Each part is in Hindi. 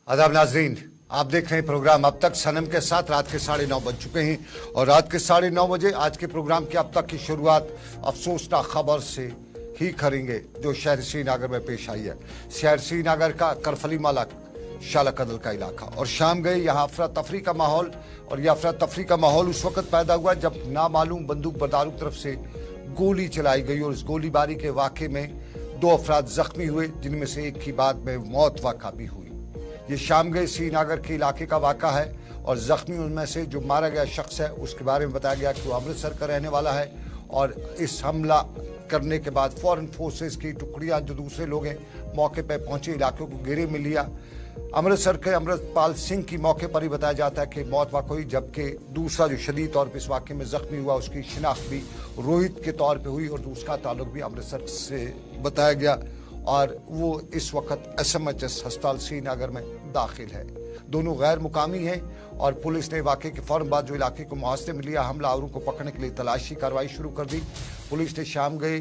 आदाब नाजरीन, आप देख रहे हैं प्रोग्राम अब तक सनम के साथ। रात के 9:30 बज चुके हैं और रात के 9:30 बजे आज के प्रोग्राम की अब तक की शुरुआत अफसोसनाक खबर से ही करेंगे जो शहर श्रीनगर में पेश आई है। शहर श्रीनगर का करफली मलक शाला कदल का इलाका और शाम गए यहाँ अफरा तफरी का माहौल। और यह अफरा तफरी का माहौल उस वक्त पैदा हुआ जब नामालूम बंदूक बरदारों की तरफ से गोली चलाई गई और इस गोलीबारी के वाक़े में 2 अफराद जख्मी हुए, जिनमें से एक की बाद में मौत वाक़ा भी हुई। ये शाम गए श्रीनगर के इलाके का वाक़ा है और जख्मी उनमें से जो मारा गया शख्स है उसके बारे में बताया गया कि वो अमृतसर का रहने वाला है और इस हमला करने के बाद फॉरेन फोर्सेस की टुकड़ियां जो दूसरे लोग हैं मौके पर पहुंचे, इलाके को घेरे में लिया। अमृतसर के अमृतपाल सिंह की मौके पर ही बताया जाता है कि मौत वाक़ हुई, जबकि दूसरा जो शदीद तौर पर इस वाक़े में जख्मी हुआ उसकी शिनाख्त भी रोहित के तौर पर हुई और उसका ताल्लुक भी अमृतसर से बताया गया और वो इस वक्त SMHS अस्पताल श्रीनगर में दाखिल है। दोनों गैर मुकामी हैं और पुलिस ने वाक़े के फौरन बाद जो इलाके को मुहासरे में लिया, हमलावरों को पकड़ने के लिए तलाशी कार्रवाई शुरू कर दी। पुलिस ने शाम गए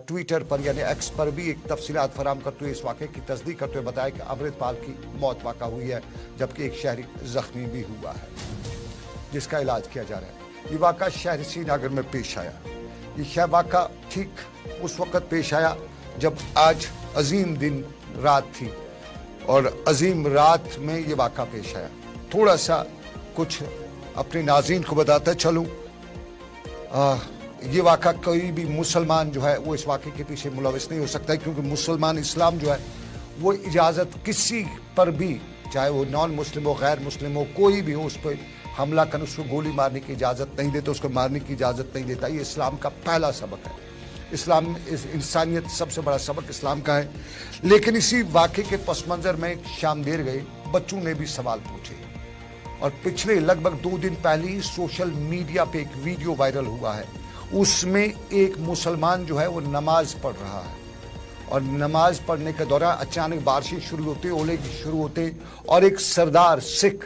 ट्विटर पर यानी X पर भी एक तफसीलात फराम करते हुए इस वाक़े की तस्दीक करते हुए बताया कि अमृतपाल की मौत वाक़ा हुई है, जबकि एक शहरी जख्मी भी हुआ है जिसका इलाज किया जा रहा है। ये वाक़ा शहर श्रीनगर में पेश आया। ये वाक़ा ठीक उस वक़्त पेश आया जब आज अजीम दिन रात थी और अजीम रात में ये वाक़ा पेश आया। थोड़ा सा कुछ अपने नाज़रीन को बताता चलूँ। ये वाक़ा कोई भी मुसलमान जो है वो इस वाक़े के पीछे मुलविस नहीं हो सकता है, क्योंकि मुसलमान इस्लाम जो है वो इजाज़त किसी पर भी, चाहे वो नॉन मुस्लिम हो गैर मुस्लिम हो, कोई भी हो, उस पर हमला करने, उसको गोली मारने की इजाज़त नहीं देता, उसको मारने की इजाज़त नहीं देता। ये इस्लाम का पहला सबक है। इस्लाम इंसानियत सबसे बड़ा सबक इस्लाम का है। लेकिन इसी वाक़े के पस मंज़र में शाम देर गए बच्चों ने भी सवाल पूछे और पिछले लगभग 2 दिन पहले ही सोशल मीडिया पे एक वीडियो वायरल हुआ है। उसमें एक मुसलमान जो है वो नमाज पढ़ रहा है और नमाज पढ़ने के दौरान अचानक बारिशें शुरू होते, ओले शुरू होते और एक सरदार सिख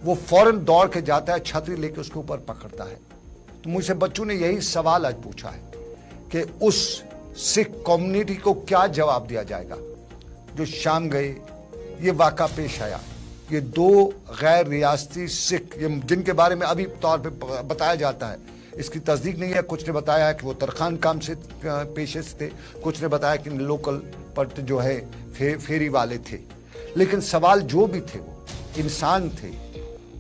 वो फौरन दौड़ के जाता है, छतरी लेके उसके ऊपर पकड़ता है। तो मुझसे बच्चों ने यही सवाल आज पूछा है कि उस सिख कम्युनिटी को क्या जवाब दिया जाएगा। जो शाम गए ये वाक़ा पेश आया, ये 2 गैर रियासती सिख जिनके बारे में अभी तौर पे बताया जाता है, इसकी तस्दीक नहीं है। कुछ ने बताया है कि वो तरखान काम से पेशे से थे, कुछ ने बताया कि लोकल पर जो है फेरी वाले थे। लेकिन सवाल जो भी थे वो इंसान थे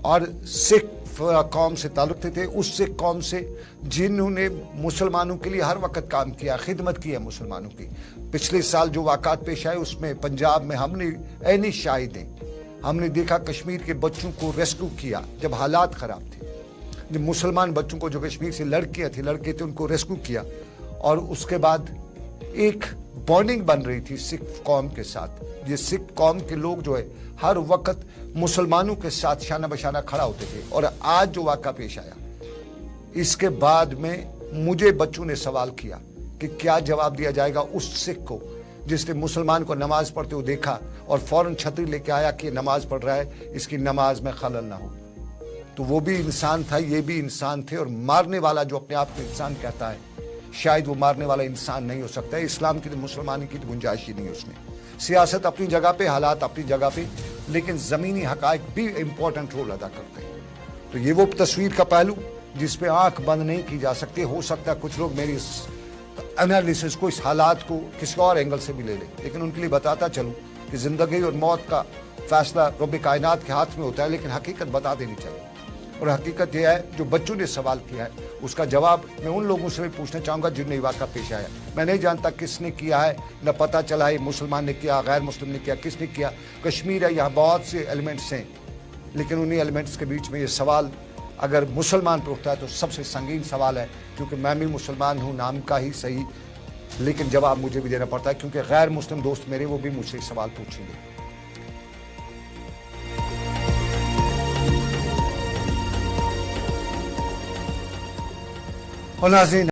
और सिख कौम से ताल्लुक थे, उस सिख कौम से जिन्होंने मुसलमानों के लिए हर वक्त काम किया, खिदमत की है मुसलमानों की। पिछले साल जो वाक़ात पेश आए उसमें पंजाब में हमने ऐनी शाहिद हैं, हमने देखा कश्मीर के बच्चों को रेस्क्यू किया जब हालात ख़राब थे। जब मुसलमान बच्चों को जो कश्मीर से लड़के थे उनको रेस्क्यू किया और उसके बाद एक बॉन्डिंग बन रही थी सिख कौम के साथ। ये सिख कौम के लोग जो है हर वक्त मुसलमानों के साथ शाना बशाना खड़ा होते थे। और आज जो वाक़ा पेश आया इसके बाद में मुझे बच्चों ने सवाल किया कि क्या जवाब दिया जाएगा उस सिख को जिसने मुसलमान को नमाज पढ़ते हुए देखा और फौरन छतरी लेके आया कि नमाज पढ़ रहा है, इसकी नमाज में खलल ना हो। तो वो भी इंसान था, ये भी इंसान थे। और मारने वाला जो अपने आप को इंसान कहता है, शायद वो मारने वाला इंसान नहीं हो सकता है। इस्लाम की तो मुसलमान की तो गुंजाइश ही नहीं है उसमें। सियासत अपनी जगह पे, हालात अपनी जगह पे, लेकिन ज़मीनी हक़ाइक़ भी इम्पोर्टेंट रोल अदा करते हैं। तो ये वो तस्वीर का पहलू जिस पे आंख बंद नहीं की जा सकती। हो सकता है कुछ लोग मेरी इस एनालिसिस को, इस हालात को किसी और एंगल से भी ले लें, लेकिन उनके लिए बताता चलूँ कि ज़िंदगी और मौत का फैसला रब कायनात के हाथ में होता है, लेकिन हकीकत बता देनी चाहिए। और हकीकत यह है जो बच्चों ने सवाल किया है उसका जवाब मैं उन लोगों से भी पूछना चाहूँगा जिन्हें ये वाक़ा पेश आया। मैं नहीं जानता किसने किया है, न पता चला है मुसलमान ने किया, गैर मुस्लिम ने किया, किसने किया। कश्मीर है, यहाँ बहुत से एलिमेंट्स हैं, लेकिन उन्हीं एलिमेंट्स के बीच में ये सवाल अगर मुसलमान पर उठता है तो सबसे संगीन सवाल है, क्योंकि मैं भी मुसलमान हूँ, नाम का ही सही, लेकिन जवाब मुझे भी देना पड़ता है क्योंकि गैर मुस्लिम दोस्त मेरे वो भी मुझसे सवाल पूछेंगे। और नाज़रीन